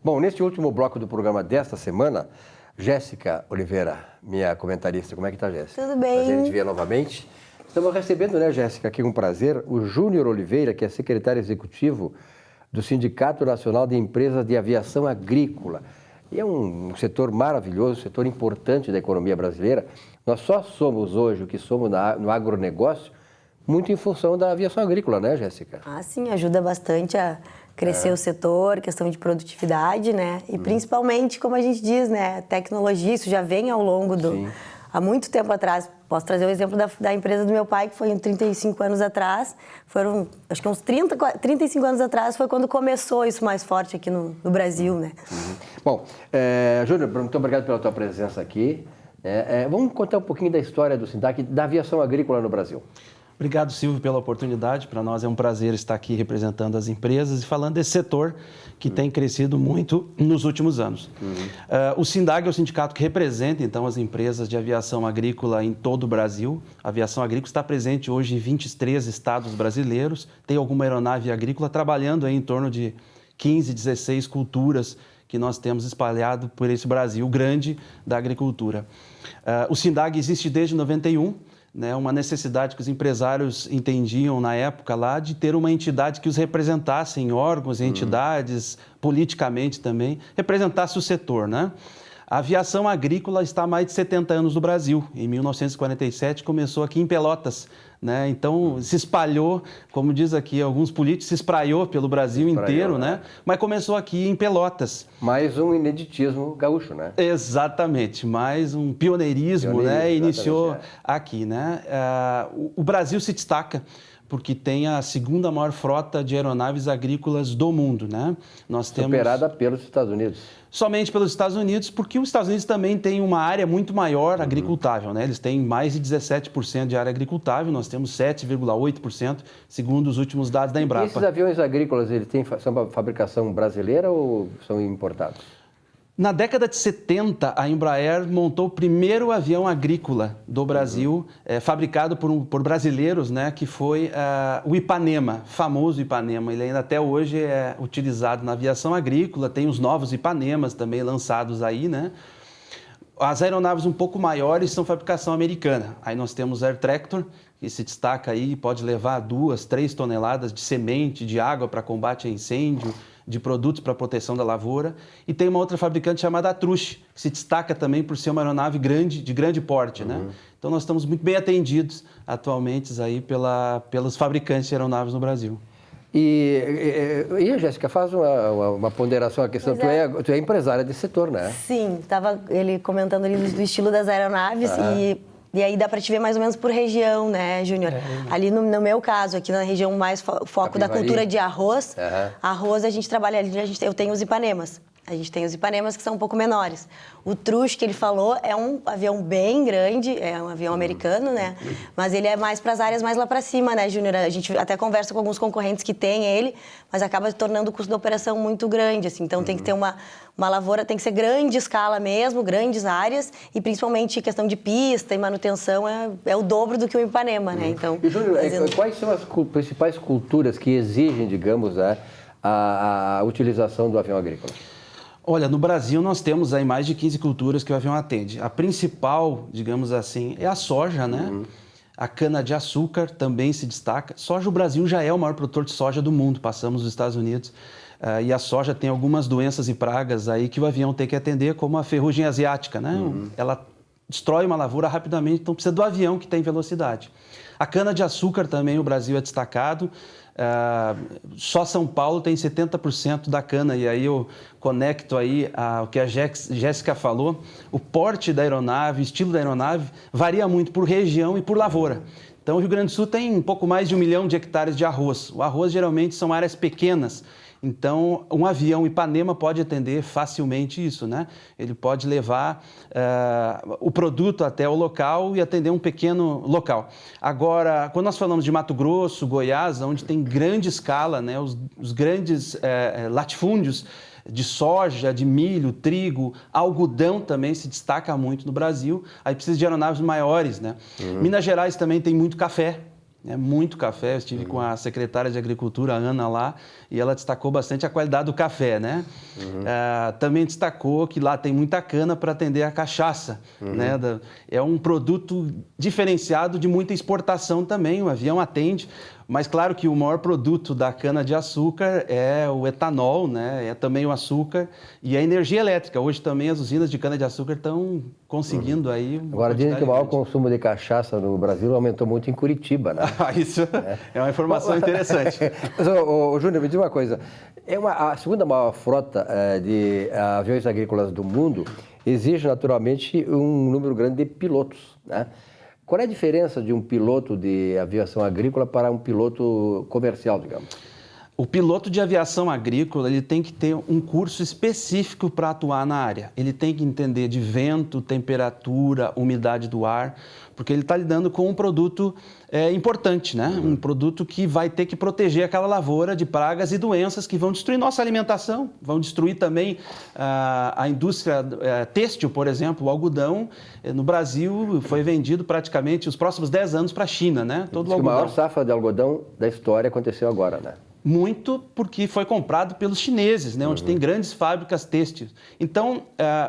Bom, neste último bloco do programa desta semana, Jéssica Oliveira, minha comentarista. Como é que está, Jéssica? Tudo bem. Prazer em te ver novamente. Estamos recebendo, né, Jéssica, aqui com prazer, o Júnior Oliveira, que é secretário executivo do Sindicato Nacional de Empresas de Aviação Agrícola. E é um setor maravilhoso, um setor importante da economia brasileira. Nós só somos hoje o que somos no agronegócio, muito em função da aviação agrícola, né, Jéssica? Ah, sim, ajuda bastante a crescer o setor, questão de produtividade, né? E principalmente, como a gente diz, né, tecnologia, isso já vem ao longo do... Sim. Há muito tempo atrás, posso trazer o exemplo da empresa do meu pai, que foi em 35 anos atrás, foram, acho que uns 35 anos atrás foi quando começou isso mais forte aqui no Brasil, né? Bom, Júnior, muito obrigado pela tua presença aqui. Vamos contar um pouquinho da história do SINDAC, da aviação agrícola no Brasil. Obrigado, Silvio, pela oportunidade. Para nós é um prazer estar aqui representando as empresas e falando desse setor que tem crescido muito nos últimos anos. O SINDAG é o sindicato que representa, então, as empresas de aviação agrícola em todo o Brasil. A aviação agrícola está presente hoje em 23 estados brasileiros. Tem alguma aeronave agrícola trabalhando aí em torno de 15, 16 culturas que nós temos espalhado por esse Brasil grande da agricultura. O SINDAG existe desde 91, né, uma necessidade que os empresários entendiam na época lá de ter uma entidade que os representasse em órgãos, entidades, politicamente também, representasse o setor, né? A aviação agrícola está há mais de 70 anos no Brasil. Em 1947 começou aqui em Pelotas, né? Então se espalhou, como diz aqui alguns políticos, se espraiou pelo Brasil inteiro, né? Mas começou aqui em Pelotas. Mais um ineditismo gaúcho, né? Exatamente, mais um pioneirismo, né? Iniciou aqui, né? O Brasil se destaca porque tem a segunda maior frota de aeronaves agrícolas do mundo, né? Nós temos... Superada pelos Estados Unidos. Somente pelos Estados Unidos, porque os Estados Unidos também tem uma área muito maior agricultável, né? Eles têm mais de 17% de área agricultável, nós temos 7,8%, segundo os últimos dados da Embrapa. E esses aviões agrícolas, eles são fabricação brasileira ou são importados? Na década de 70, a Embraer montou o primeiro avião agrícola do Brasil, fabricado por brasileiros, né, que foi o Ipanema, famoso Ipanema. Ele ainda até hoje é utilizado na aviação agrícola, tem os novos Ipanemas também lançados aí, né? As aeronaves um pouco maiores são fabricação americana. Aí nós temos Air Tractor, que se destaca aí, pode levar 2, 3 toneladas de semente, de água para combate a incêndio, de produtos para proteção da lavoura. E tem uma outra fabricante chamada Atrush, que se destaca também por ser uma aeronave grande, de grande porte, né? Então nós estamos muito bem atendidos atualmente aí pelos fabricantes de aeronaves no Brasil. E Jéssica, faz uma ponderação à questão. Tu é empresária desse setor, né? Sim, estava ele comentando ali do estilo das aeronaves e aí dá para te ver mais ou menos por região, né, Júnior? Ali no meu caso, aqui na região mais foco da cultura de arroz, arroz a gente trabalha ali, eu tenho os Ipanemas. A gente tem os Ipanemas que são um pouco menores. O Trush que ele falou é um avião bem grande, é um avião americano, né? Mas ele é mais para as áreas mais lá para cima, né, Júnior? A gente até conversa com alguns concorrentes que têm ele, mas acaba tornando o custo da operação muito grande, assim. Então tem que ter uma lavoura, tem que ser grande escala mesmo, grandes áreas e principalmente questão de pista e manutenção é o dobro do que o Ipanema, né? Então, e, Júnior, quais são as principais culturas que exigem, digamos, a utilização do avião agrícola? Olha, no Brasil nós temos aí mais de 15 culturas que o avião atende. A principal, digamos assim, é a soja, né? A cana-de-açúcar também se destaca. Soja, o Brasil já é o maior produtor de soja do mundo, passamos os Estados Unidos. E a soja tem algumas doenças e pragas aí que o avião tem que atender, como a ferrugem asiática, né? Ela destrói uma lavoura rapidamente, então precisa do avião que tem velocidade. A cana-de-açúcar também, o Brasil é destacado. Só São Paulo tem 70% da cana, e aí eu conecto aí o que a Jéssica falou. O porte da aeronave, o estilo da aeronave varia muito por região e por lavoura. Então o Rio Grande do Sul tem um pouco mais de 1 milhão de hectares de arroz. O arroz geralmente são áreas pequenas. Então, um avião Ipanema pode atender facilmente isso, né? Ele pode levar o produto até o local e atender um pequeno local. Agora, quando nós falamos de Mato Grosso, Goiás, onde tem grande escala, né? Os grandes latifúndios de soja, de milho, trigo, algodão também se destaca muito no Brasil. Aí precisa de aeronaves maiores, né? Minas Gerais também tem muito café. É muito café. Eu estive com a secretária de Agricultura, a Ana, lá, e ela destacou bastante a qualidade do café, né? Também destacou que lá tem muita cana para atender a cachaça, né? É um produto diferenciado de muita exportação também, o avião atende. Mas claro que o maior produto da cana-de-açúcar é o etanol, né? É também o açúcar e a energia elétrica. Hoje também as usinas de cana-de-açúcar estão conseguindo aí... Agora dizem que o maior consumo de cachaça no Brasil aumentou muito em Curitiba, né? Isso é uma informação interessante. Mas, Júnior, me diz uma coisa. A segunda maior frota de aviões agrícolas do mundo exige naturalmente um número grande de pilotos, né? Qual é a diferença de um piloto de aviação agrícola para um piloto comercial, digamos? O piloto de aviação agrícola ele tem que ter um curso específico para atuar na área. Ele tem que entender de vento, temperatura, umidade do ar, porque ele está lidando com um produto importante, né? Um produto que vai ter que proteger aquela lavoura de pragas e doenças que vão destruir nossa alimentação, vão destruir também a indústria têxtil, por exemplo. O algodão no Brasil foi vendido praticamente os próximos 10 anos para a China, né? Todo o algodão. A maior safra de algodão da história aconteceu agora, né? Muito porque foi comprado pelos chineses, né, onde tem grandes fábricas têxteis. Então,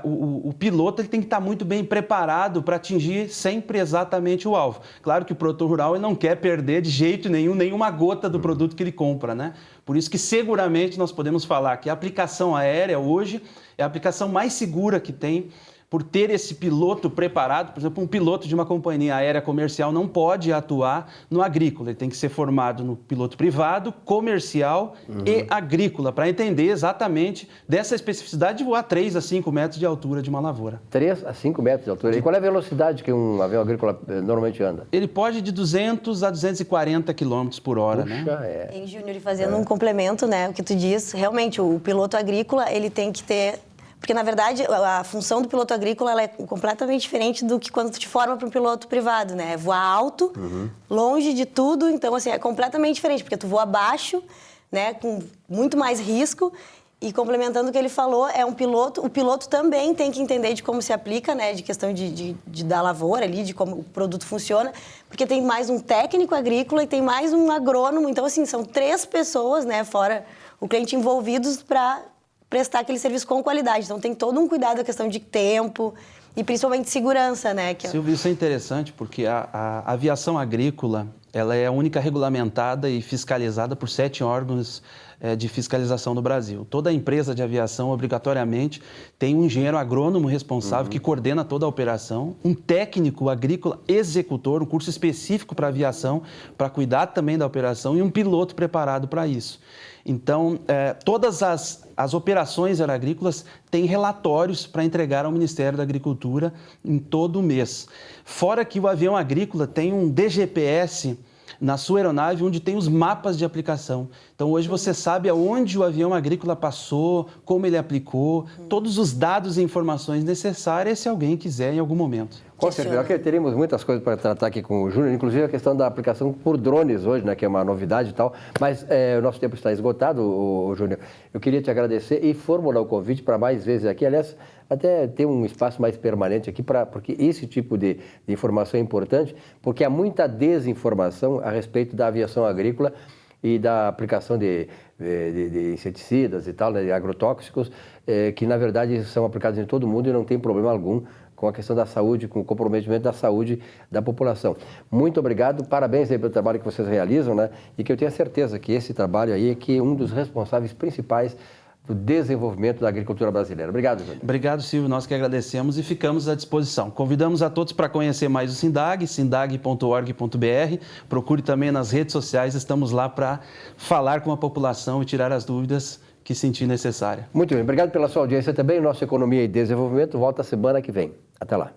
o piloto ele tem que estar muito bem preparado para atingir sempre exatamente o alvo. Claro que o produtor rural ele não quer perder de jeito nenhum, nenhuma gota do produto que ele compra, né? Por isso que seguramente nós podemos falar que a aplicação aérea hoje é a aplicação mais segura que tem, por ter esse piloto preparado. Por exemplo, um piloto de uma companhia aérea comercial não pode atuar no agrícola. Ele tem que ser formado no piloto privado, comercial e agrícola, para entender exatamente dessa especificidade de voar 3 a 5 metros de altura de uma lavoura. 3 a 5 metros de altura. E qual é a velocidade que um avião agrícola normalmente anda? Ele pode ir de 200 a 240 km por hora, né? E, Júnior, fazendo um complemento, né, o que tu diz, realmente, o piloto agrícola, ele tem que ter... Porque, na verdade, a função do piloto agrícola ela é completamente diferente do que quando tu te forma para um piloto privado, né? Voar alto, longe de tudo, então, assim, é completamente diferente, porque tu voa baixo, né, com muito mais risco, e complementando o que ele falou, o piloto também tem que entender de como se aplica, né, de questão da lavoura ali, de como o produto funciona, porque tem mais um técnico agrícola e tem mais um agrônomo, então, assim, são 3 pessoas, né, fora o cliente envolvidos para prestar aquele serviço com qualidade. Então, tem todo um cuidado da questão de tempo e, principalmente, segurança, né? Silvio, isso é interessante porque a aviação agrícola, ela é a única regulamentada e fiscalizada por 7 órgãos de fiscalização no Brasil. Toda empresa de aviação, obrigatoriamente, tem um engenheiro agrônomo responsável que coordena toda a operação, um técnico agrícola executor, um curso específico para aviação, para cuidar também da operação, e um piloto preparado para isso. Então, todas as operações aeroagrícolas têm relatórios para entregar ao Ministério da Agricultura em todo o mês. Fora que o avião agrícola tem um DGPS na sua aeronave, onde tem os mapas de aplicação. Então, hoje você sabe aonde o avião agrícola passou, como ele aplicou, todos os dados e informações necessárias se alguém quiser em algum momento. Com certeza, teremos muitas coisas para tratar aqui com o Júnior, inclusive a questão da aplicação por drones hoje, né, que é uma novidade e tal, mas o nosso tempo está esgotado, Júnior. Eu queria te agradecer e formular o convite para mais vezes aqui, aliás, até ter um espaço mais permanente aqui, porque esse tipo de informação é importante, porque há muita desinformação a respeito da aviação agrícola e da aplicação de inseticidas e tal, né, de agrotóxicos, que na verdade são aplicados em todo mundo e não tem problema algum com a questão da saúde, com o comprometimento da saúde da população. Muito obrigado, parabéns aí pelo trabalho que vocês realizam, né? E que eu tenho certeza que esse trabalho aí é que é um dos responsáveis principais do desenvolvimento da agricultura brasileira. Obrigado, Júnior. Obrigado, Silvio. Nós que agradecemos e ficamos à disposição. Convidamos a todos para conhecer mais o SINDAG, sindag.org.br. Procure também nas redes sociais, estamos lá para falar com a população e tirar as dúvidas que sentir necessária. Muito bem, obrigado pela sua audiência também. Nossa Economia e Desenvolvimento volta semana que vem. Até lá.